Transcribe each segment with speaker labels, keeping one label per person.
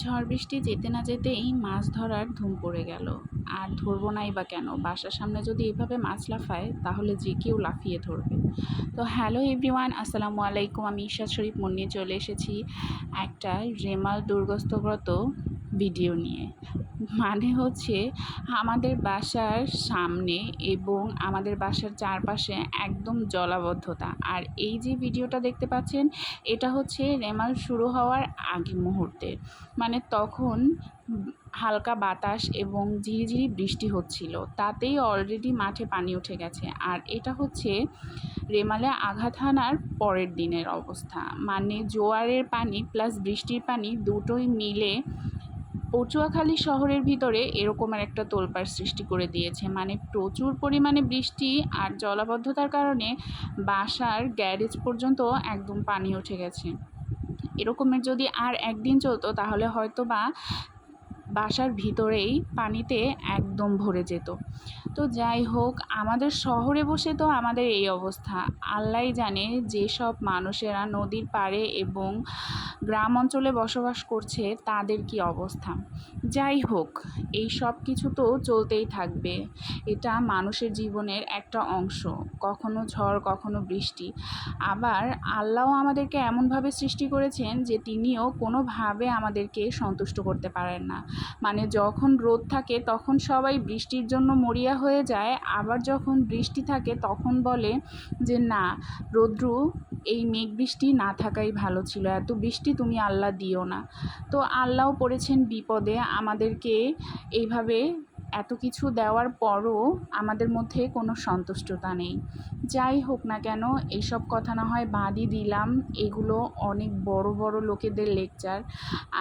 Speaker 1: ঝড় বৃষ্টি যেতে না যেতেই মাছ ধরার ধুম পড়ে গেল। আর ধরবো নাই বা কেন, বাসার সামনে যদি এভাবে মাছ লাফায় তাহলে যে কেউ লাফিয়ে ধরবে। তো হ্যালো এভরিওয়ান, আসসালামু আলাইকুম। আমি ইশরাত শরীফ মন নিয়ে চলে এসেছি একটা রেমাল দুর্গস্থগ্রত ভিডিও নিয়ে। মানে হচ্ছে আমাদের বাসার সামনে এবং আমাদের বাসার চারপাশে একদম জলাবদ্ধতা। আর এই যে ভিডিওটা দেখতে পাচ্ছেন, এটা হচ্ছে রেমাল শুরু হওয়ার আগে মুহূর্তে। মানে তখন হালকা বাতাস এবং ঝিরিঝিরি বৃষ্টি হচ্ছিল, তাতেই অলরেডি মাঠে পানি উঠে গেছে। আর এটা হচ্ছে রেমালে আঘাত হানার পরের দিনের অবস্থা। মানে জোয়ারের পানি প্লাস বৃষ্টির পানি দুটোই মিলে পটুয়াখালী শহরের ভিতরে এরকমের একটা তোলপাড় সৃষ্টি করে দিয়েছে। মানে প্রচুর পরিমাণে বৃষ্টি আর জলাবদ্ধতার কারণে বাসার গ্যারেজ পর্যন্ত একদম পানি উঠে গেছে। এরকমের যদি আর একদিন চলতো তাহলে হয়তো বা বাসার ভিতরেই পানিতে একদম ভরে যেত। তো যাই হোক, আমাদের শহরে বসে তো আমাদের এই অবস্থা। আল্লাহই জানে যেসব মানুষেরা নদীর পাড়ে এবং গ্রাম অঞ্চলে বসবাস করছে তাদের কি অবস্থা। যাই হোক, এই সব কিছু তো চলতেই থাকবে। এটা মানুষের জীবনের একটা অংশ। কখনো ঝড়, কখনো বৃষ্টি। আবার আল্লাহও আমাদেরকে এমনভাবে সৃষ্টি করেছেন যে তিনিও কোনোভাবে আমাদেরকে সন্তুষ্ট করতে পারেন না। মানে যখন রোদ থাকে তখন সবাই বৃষ্টির জন্য মরিয়া হয়ে যায়, আবার যখন বৃষ্টি থাকে তখন বলে যে না, রৌদ্রু এই মেঘ বৃষ্টি না থাকাই ভালো ছিল, এত বৃষ্টি তুমি আল্লাহ দিও না। তো আল্লাহও পড়েছেন বিপদে, আমাদেরকে এইভাবে এত কিছু দেওয়ার পরও আমাদের মধ্যে কোনো সন্তুষ্টতা নেই। যাই হোক না কেন, এইসব কথা না হয় বাদই দিলাম, এগুলো অনেক বড় বড় লোকেদের লেকচার।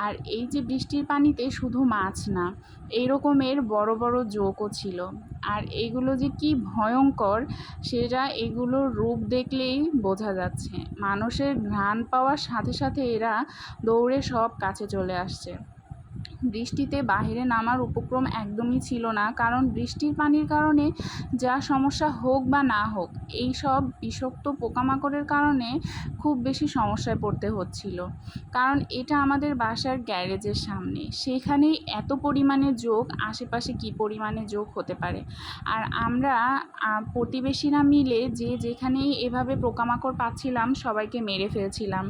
Speaker 1: আর এই যে বৃষ্টির পানিতে শুধু মাছ না, এই রকমের বড় বড় জোকও ছিল। আর এগুলো যে কি ভয়ঙ্কর সেটা এগুলোর রূপ দেখলেই বোঝা যাচ্ছে। মানুষের ঘ্রাণ পাওয়ার সাথে সাথে এরা দৌড়ে সব কাছে চলে আসছে। বৃষ্টিতে বাহিরে নামার উপক্রম একদমই ছিল না, কারণ বৃষ্টির পানির কারণে যা সমস্যা হোক বা না হোক, এই সব বিষাক্ত পোকামাকড়ের কারণে খুব বেশি সমস্যায় পড়তে হচ্ছিল। কারণ এটা আমাদের বাসার গ্যারেজের সামনে, সেখানেই এত পরিমাণে যোগ, আশেপাশে কি পরিমাণে যোগ হতে পারে। আর আমরা প্রতিবেশীরা মিলে যে যেখানেই এভাবে পোকামাকড় পাচ্ছিলাম সবাইকে মেরে ফেলছিলাম।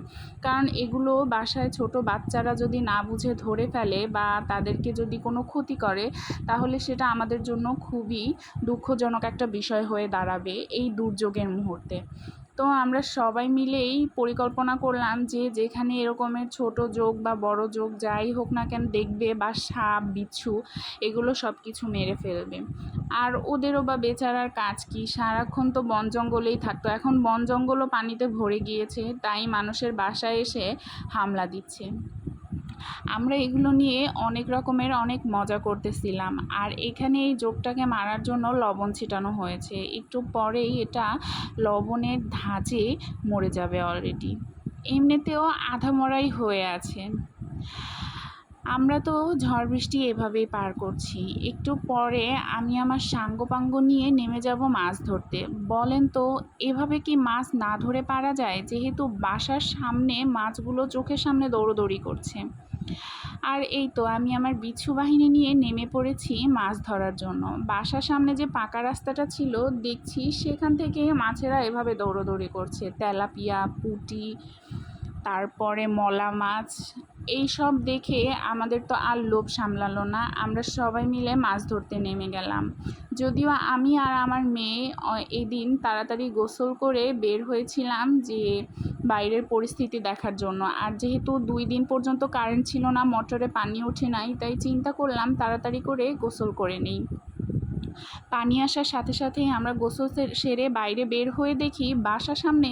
Speaker 1: কারণ এগুলো বাসায় ছোট বাচ্চারা যদি না বুঝে ধরে ফেলে বা তাদেরকে যদি কোনো ক্ষতি করে, তাহলে সেটা আমাদের জন্য খুবই দুঃখজনক একটা বিষয় হয়ে দাঁড়াবে এই দুর্যোগের মুহূর্তে। তো আমরা সবাই মিলেই পরিকল্পনা করলাম যে যেখানে এরকমের ছোট যোগ বা বড় যোগ যাই হোক না কেন দেখবে, বা সাপ বিচ্ছু, এগুলো সব কিছু মেরে ফেলবে। আর ওদেরও বা বেচারার কাজ কি, সারাক্ষণ তো বন জঙ্গলেই থাকতো, এখন বন জঙ্গলও পানিতে ভরে গিয়েছে, তাই মানুষের বাসায় এসে হামলা দিচ্ছে। আমরা এগুলো নিয়ে অনেক রকমের অনেক মজা করতেছিলাম। আর এখানে এই জোকটাকে মারার জন্য লবণ ছিটানো হয়েছে, একটু পরেই এটা লবণের ধাঁচে মরে যাবে অলরেডি। এমনিতেও আধা মরাই হয়ে আছে। আমরা তো ঝড় বৃষ্টি এভাবেই পার করছি। একটু পরে আমি আমার সাঙ্গপাঙ্গ নিয়ে নেমে যাব মাছ ধরতে। বলেন তো, এভাবে কি মাছ না ধরে পারা যায়, যেহেতু বাসার সামনে মাছগুলো চোখের সামনে দৌড়োদৌড়ি করছে। আর এই তো আমি আমার বিচ্ছু বাহিনী নিয়ে নেমে পড়েছি মাছ ধরার জন্য। বাসার সামনে যে পাকা রাস্তাটা ছিল দেখছি সেখান থেকে মাছেরা এভাবে দৌড়োদৌড়ি করছে, তেলাপিয়া, পুঁটি, তারপরে মলা মাছ। এই সব দেখে আমাদের তো আর লোভ সামলালো না, আমরা সবাই মিলে মাছ ধরতে নেমে গেলাম। যদিও আমি আর আমার মেয়ে এদিন তাড়াতাড়ি গোসল করে বের হয়েছিলাম যে বাইরের পরিস্থিতি দেখার জন্য। আর যেহেতু 2 দিন পর্যন্ত কারেন্ট ছিল না, মোটরে পানি ওঠে নাই, তাই চিন্তা করলাম তাড়াতাড়ি করে গোসল করে নিই। পানি আসার সাথে সাথেই আমরা গোসল সেরে বাইরে বের হয়ে দেখি বাসার সামনে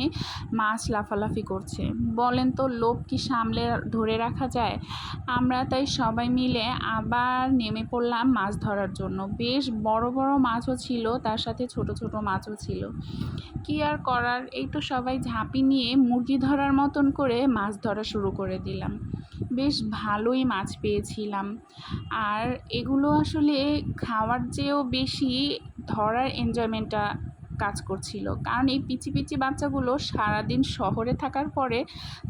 Speaker 1: মাছ লাফালাফি করছে। বলেন তো, লোভ কি সামলে ধরে রাখা যায়? আমরা তাই সবাই মিলে আবার নেমে পড়লাম মাছ ধরার জন্য। বেশ বড় বড় মাছও ছিল, তার সাথে ছোট ছোট মাছও ছিল। কি আর করার, এই তো সবাই ঝাঁপি নিয়ে মুরগি ধরার মতন করে মাছ ধরা শুরু করে দিলাম। বেশ ভালোই মাছ পেয়েছিলাম। আর এগুলো আসলে খাওয়ার চেয়েও বেশি ধরার এনজয়মেন্টটা কাজ করছিল। কারণ এই পিচি পিচি বাচ্চাগুলো সারাদিন শহরে থাকার পরে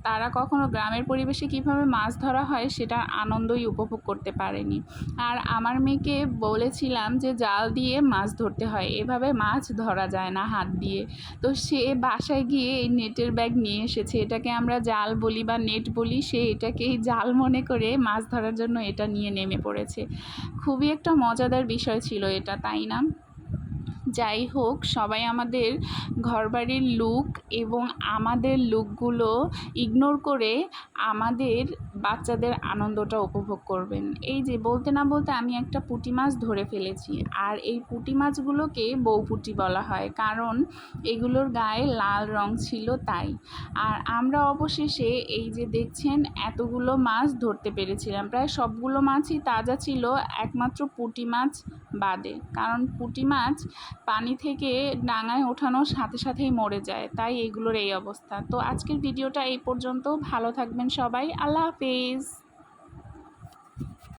Speaker 1: তারা কখনো গ্রামের পরিবেশে কিভাবে মাছ ধরা হয় সেটার আনন্দই উপভোগ করতে পারেনি। আর আমার মেয়েকে বলেছিলাম যে জাল দিয়ে মাছ ধরতে হয়, এভাবে মাছ ধরা যায় না হাত দিয়ে। তো সে বাসায় গিয়ে এই নেটের ব্যাগ নিয়ে এসেছে, এটাকে আমরা জাল বলি বা নেট বলি, সে এটাকেই জাল মনে করে মাছ ধরার জন্য এটা নিয়ে নেমে পড়েছে। খুবই একটা মজাদার বিষয় ছিল এটা, তাই না? যাই হোক, সবাই আমাদের ঘরবাড়ির লুক এবং আমাদের লুকগুলো ইগনোর করে আমাদের বাচ্চাদের আনন্দটা উপভোগ করবেন। এই যে বলতে না বলতে আমি একটা পুঁটি মাছ ধরে ফেলেছি, আর এই পুঁটি মাছগুলোকে বউ পুঁটি বলা হয়, কারণ এগুলোর গায়ে লাল রং ছিল তাই। আর আমরা অবশেষে এই যে দেখছেন এতগুলো মাছ ধরতে পেরেছিলাম, প্রায় সবগুলো মাছই তাজা ছিল, একমাত্র পুঁটি মাছ বাদে, কারণ পুঁটি মাছ পানি থেকে ডাঙায় ওঠানোর সাথে সাথেই মরে যায়, তাই এগুলোর এই অবস্থা। তো আজকের ভিডিওটা এই পর্যন্ত। ভালো থাকবেন সবাই, আল্লাহ হাফেজ।